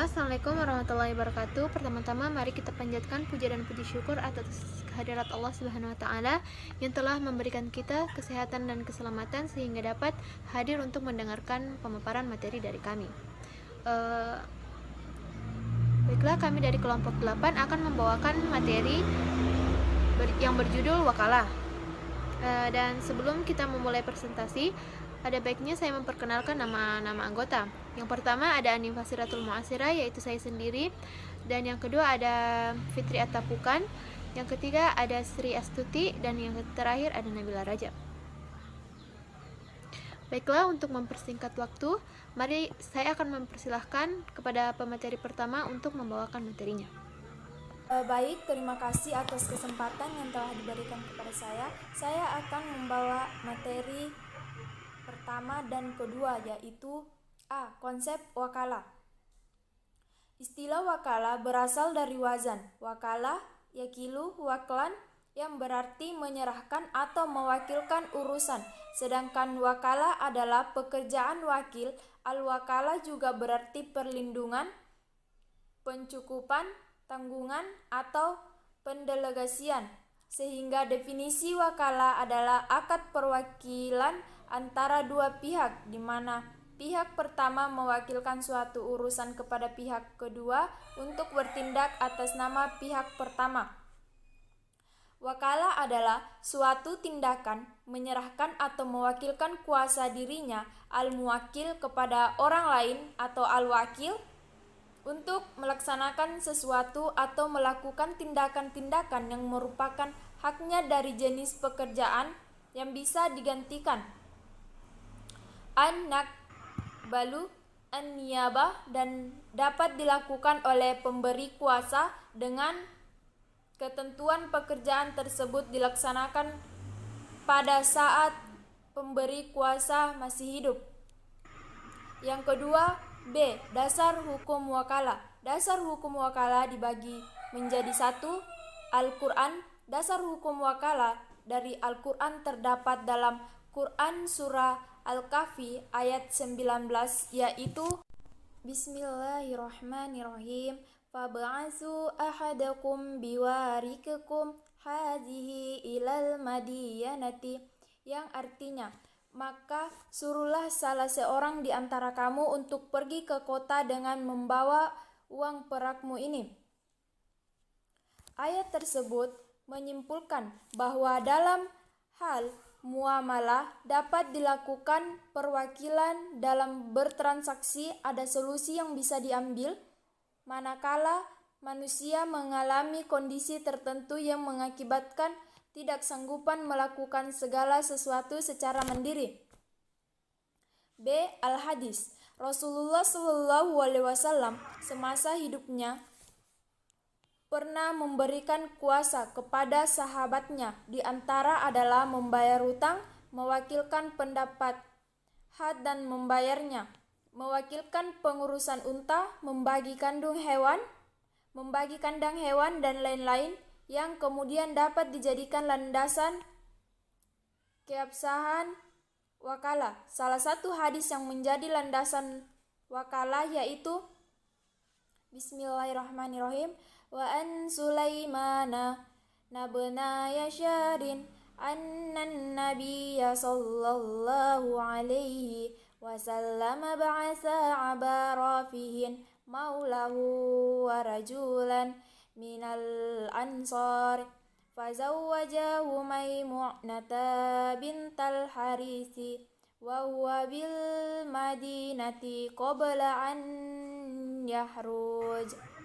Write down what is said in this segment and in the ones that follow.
Bismillah, Assalamualaikum warahmatullahi wabarakatuh. Pertama-tama mari kita panjatkan puja dan puji syukur atas kehadirat Allah Subhanahu wa taala yang telah memberikan kita kesehatan dan keselamatan sehingga dapat hadir untuk mendengarkan pemaparan materi dari kami. Baiklah, kami dari kelompok 8 akan membawakan materi yang berjudul Wakalah. Dan sebelum kita memulai presentasi, ada baiknya saya memperkenalkan nama-nama anggota. Yang pertama ada Anim Fasiratul Mu'asirah, yaitu saya sendiri. Dan yang kedua ada Fitri Atapukan. Yang ketiga ada Sri Astuti. Dan yang terakhir ada Nabila Raja. Baiklah, untuk mempersingkat waktu, mari saya akan mempersilahkan kepada pemateri pertama untuk membawakan materinya. Baik, terima kasih atas kesempatan yang telah diberikan kepada saya. Saya akan membawa materi pertama dan kedua, yaitu A. Konsep wakalah. Istilah wakalah berasal dari wazan. Wakalah, yakilu, waklan, yang berarti menyerahkan atau mewakilkan urusan. Sedangkan wakalah adalah pekerjaan wakil. Al-wakalah juga berarti perlindungan, pencukupan, tanggungan, atau pendelegasian. Sehingga definisi wakalah adalah akad perwakilan antara dua pihak, di mana pihak pertama mewakilkan suatu urusan kepada pihak kedua untuk bertindak atas nama pihak pertama. Wakalah adalah suatu tindakan menyerahkan atau mewakilkan kuasa dirinya al-muwakil kepada orang lain atau al-wakil untuk melaksanakan sesuatu atau melakukan tindakan-tindakan yang merupakan haknya dari jenis pekerjaan yang bisa digantikan. An-nakbalu an-niyabah, dan dapat dilakukan oleh pemberi kuasa dengan ketentuan pekerjaan tersebut dilaksanakan pada saat pemberi kuasa masih hidup. Yang kedua, B. Dasar hukum wakalah. Dasar hukum wakalah dibagi menjadi 1. Al-Quran. Dasar hukum wakalah dari Al-Quran terdapat dalam Quran surah Al-Kahfi ayat 19, yaitu Bismillahirrahmanirrahim. Fab'asu ahadakum biwarikakum hadhihi ilal madiyanati, yang artinya, maka suruhlah salah seorang di antara kamu untuk pergi ke kota dengan membawa uang perakmu ini. Ayat tersebut menyimpulkan bahwa dalam hal muamalah dapat dilakukan perwakilan. Dalam bertransaksi ada solusi yang bisa diambil manakala manusia mengalami kondisi tertentu yang mengakibatkan tidak sanggupan melakukan segala sesuatu secara mandiri. B. Al-Hadis. Rasulullah SAW semasa hidupnya pernah memberikan kuasa kepada sahabatnya, di antara adalah membayar hutang, mewakilkan pendapat had dan membayarnya, mewakilkan pengurusan unta, membagi kandang hewan, dan lain-lain, yang kemudian dapat dijadikan landasan keabsahan wakalah. Salah satu hadis yang menjadi landasan wakalah yaitu Bismillahirrahmanirrahim. Wa an Sulaimana nabna Yasharin annan nabiyya sallallahu alaihi wasallam ba'asa abarafihin maulahu wa rajulan minal ansar fazawwajahu Maimunata bintal Harisi wa huwa bil madinati qabla an yahruj.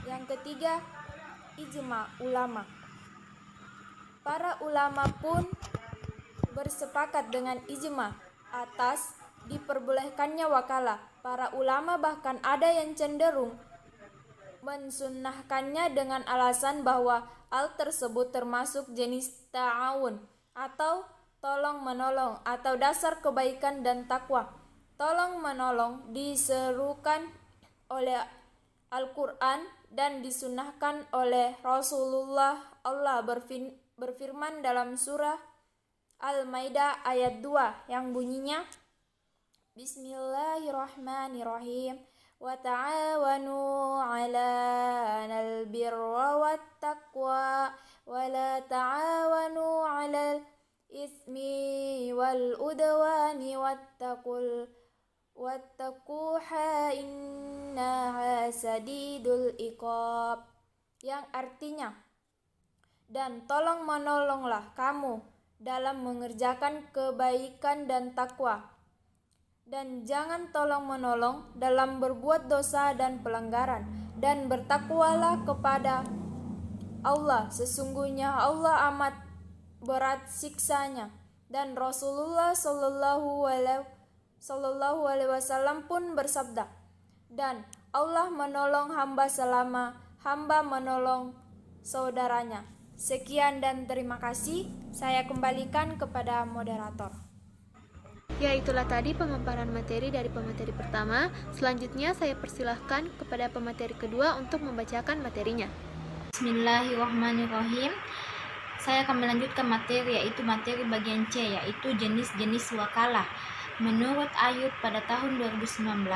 Yang ketiga, ijma ulama. Para ulama pun bersepakat dengan ijma atas diperbolehkannya wakalah. Para ulama bahkan ada yang cenderung mensunnahkannya dengan alasan bahwa hal tersebut termasuk jenis ta'awun atau tolong-menolong atau dasar kebaikan dan takwa. Tolong-menolong diserukan oleh Al-Quran dan disunnahkan oleh Rasulullah. Allah berfirman dalam surah Al-Maidah ayat 2 yang bunyinya Bismillahirrahmanirrahim. wa ta'awanu 'alal birri wat taqwa wa la ta'awanu 'alal ismi wal udwani wattaquha innaha sadidul iqab, yang artinya, dan tolong menolonglah kamu dalam mengerjakan kebaikan dan takwa, dan jangan tolong menolong dalam berbuat dosa dan pelanggaran, dan bertakwalah kepada Allah, sesungguhnya Allah amat berat siksanya. Dan Rasulullah Shallallahu Alaihi Wasallam pun bersabda, dan Allah menolong hamba selama hamba menolong saudaranya. Sekian dan terima kasih. Saya kembalikan kepada moderator. Ya, itulah tadi pemaparan materi dari pemateri pertama. Selanjutnya saya persilahkan kepada pemateri kedua untuk membacakan materinya. Bismillahirrahmanirrahim. Saya akan melanjutkan materi, yaitu materi bagian C, yaitu jenis-jenis wakalah. Menurut Ayub pada tahun 2019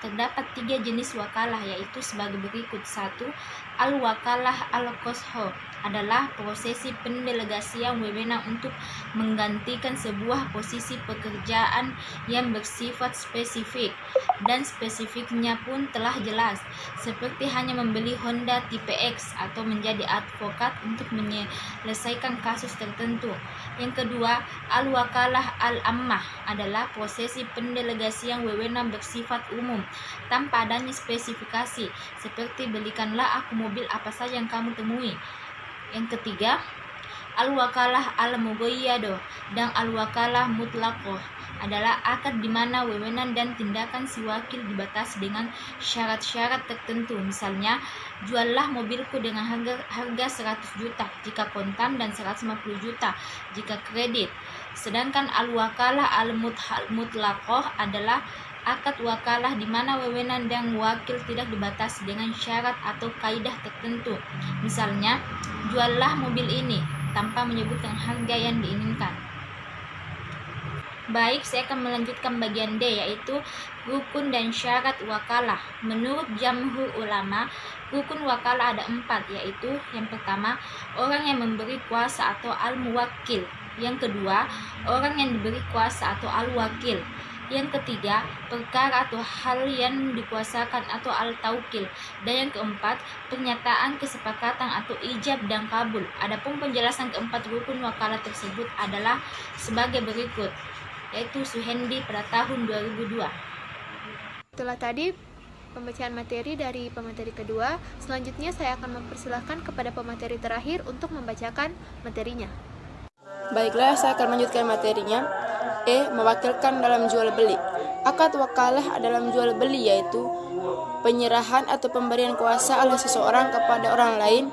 terdapat 3 jenis wakalah, yaitu sebagai berikut. 1. Al-wakalah al-qasho adalah prosesi pendelegasian wewenang untuk menggantikan sebuah posisi pekerjaan yang bersifat spesifik, dan spesifiknya pun telah jelas, seperti hanya membeli Honda tipe X atau menjadi advokat untuk menyelesaikan kasus tertentu. Yang kedua, al-wakalah al-ammah adalah prosesi pendelegasian wewenang bersifat umum tanpa adanya spesifikasi, seperti belikanlah aku mobil apa saja yang kamu temui. Yang ketiga, al-wakalah al-mughayyadah dan al-wakalah mutlaqah adalah akad di mana wewenang dan tindakan si wakil dibatasi dengan syarat-syarat tertentu. Misalnya, juallah mobilku dengan harga 100 juta jika kontan dan 150 juta jika kredit. Sedangkan al-wakalah al-mutlaqah adalah akad wakalah di mana wewenang dan wakil tidak dibatasi dengan syarat atau kaidah tertentu. Misalnya, juallah mobil ini tanpa menyebutkan harga yang diinginkan. Baik, saya akan melanjutkan bagian D, yaitu rukun dan syarat wakalah. Menurut jamhur ulama, rukun wakalah ada 4, yaitu yang pertama, orang yang memberi kuasa atau al-muwakkil. Yang kedua, orang yang diberi kuasa atau al-wakil. Yang ketiga, perkara atau hal yang dikuasakan atau al-taukil. Dan yang keempat, pernyataan kesepakatan atau ijab dan kabul. Adapun penjelasan keempat rukun wakalah tersebut adalah sebagai berikut, yaitu Suhendi pada tahun 2002. Itulah tadi pembacaan materi dari pemateri kedua. Selanjutnya saya akan mempersilahkan kepada pemateri terakhir untuk membacakan materinya. Baiklah, saya akan melanjutkan materinya. Mewakilkan dalam jual beli. Akad wakalah dalam jual beli yaitu penyerahan atau pemberian kuasa oleh seseorang kepada orang lain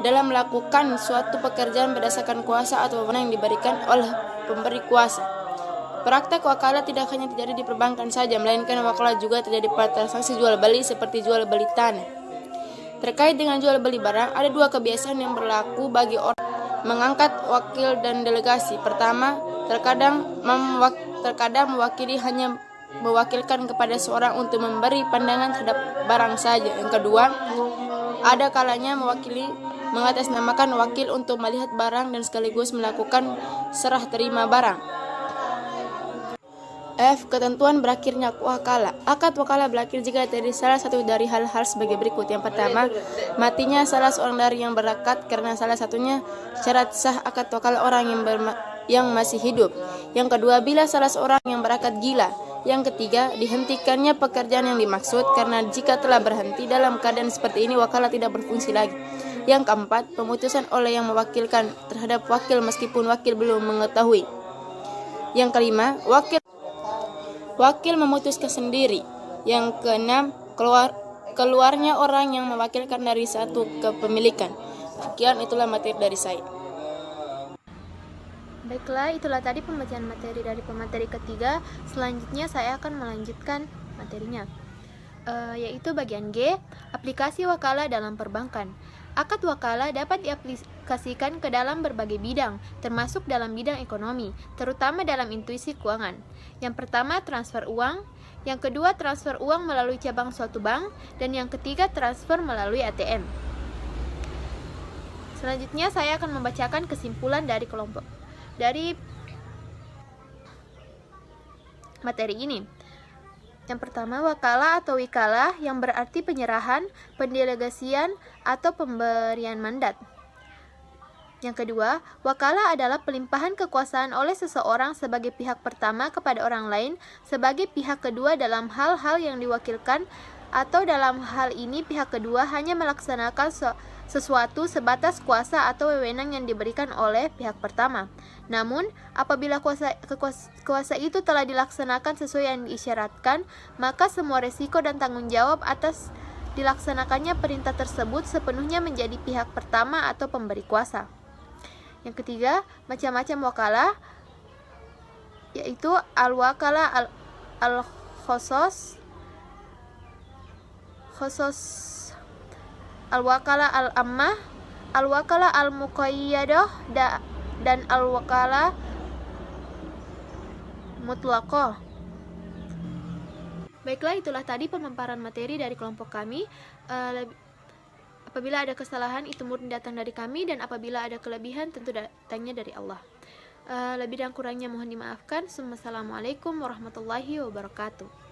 dalam melakukan suatu pekerjaan berdasarkan kuasa atau wewenang yang diberikan oleh pemberi kuasa. Praktek wakalah tidak hanya terjadi di perbankan saja, melainkan wakalah juga terjadi pada transaksi jual beli seperti jual beli tanah. Terkait dengan jual beli barang, ada 2 kebiasaan yang berlaku bagi orang mengangkat wakil dan delegasi. Pertama, terkadang mewakili hanya mewakilkan kepada seorang untuk memberi pandangan terhadap barang saja. Yang kedua, ada kalanya mewakili mengatasnamakan wakil untuk melihat barang dan sekaligus melakukan serah terima barang. Ketentuan berakhirnya wakalah. Akad wakalah berakhir jika terjadi salah satu dari hal-hal sebagai berikut. Yang pertama, matinya salah seorang dari yang berakad karena salah satunya syarat sah akad wakalah orang yang masih hidup. Yang kedua, bila salah seorang yang berakad gila. Yang ketiga, dihentikannya pekerjaan yang dimaksud karena jika telah berhenti dalam keadaan seperti ini wakalah tidak berfungsi lagi. Yang keempat, pemutusan oleh yang mewakilkan terhadap wakil meskipun wakil belum mengetahui. Yang kelima, wakil memutuskan sendiri. Yang keenam, keluarnya orang yang mewakilkan dari satu kepemilikan. Sekian, itulah materi dari saya. Baiklah, itulah tadi pembacaan materi dari pemateri ketiga. Selanjutnya saya akan melanjutkan materinya, yaitu bagian G, aplikasi wakalah dalam perbankan. Akad wakalah dapat diaplikasikan ke dalam berbagai bidang, termasuk dalam bidang ekonomi, terutama dalam intuisi keuangan. Yang pertama, transfer uang. Yang kedua, transfer uang melalui cabang suatu bank. Dan yang ketiga, transfer melalui ATM. Selanjutnya saya akan membacakan kesimpulan dari materi ini. Yang pertama, wakalah atau wikalah yang berarti penyerahan, pendelegasian, atau pemberian mandat. Yang kedua, wakalah adalah pelimpahan kekuasaan oleh seseorang sebagai pihak pertama kepada orang lain sebagai pihak kedua dalam hal-hal yang diwakilkan, atau dalam hal ini pihak kedua hanya melaksanakan sesuatu sebatas kuasa atau wewenang yang diberikan oleh pihak pertama. Namun, apabila kuasa itu telah dilaksanakan sesuai yang diisyaratkan, maka semua resiko dan tanggung jawab atas dilaksanakannya perintah tersebut sepenuhnya menjadi pihak pertama atau pemberi kuasa. Yang ketiga, macam-macam wakalah, yaitu al-wakalah al-khosos, al-wakalah al-ammah, al-wakalah al-muqayyadah, dan al-wakalah mutlaqah. Baiklah, itulah tadi pemaparan materi dari kelompok kami. Apabila ada kesalahan, itu murni datang dari kami, dan apabila ada kelebihan, tentu datangnya dari Allah. Lebih dan kurangnya mohon dimaafkan. Assalamualaikum warahmatullahi wabarakatuh.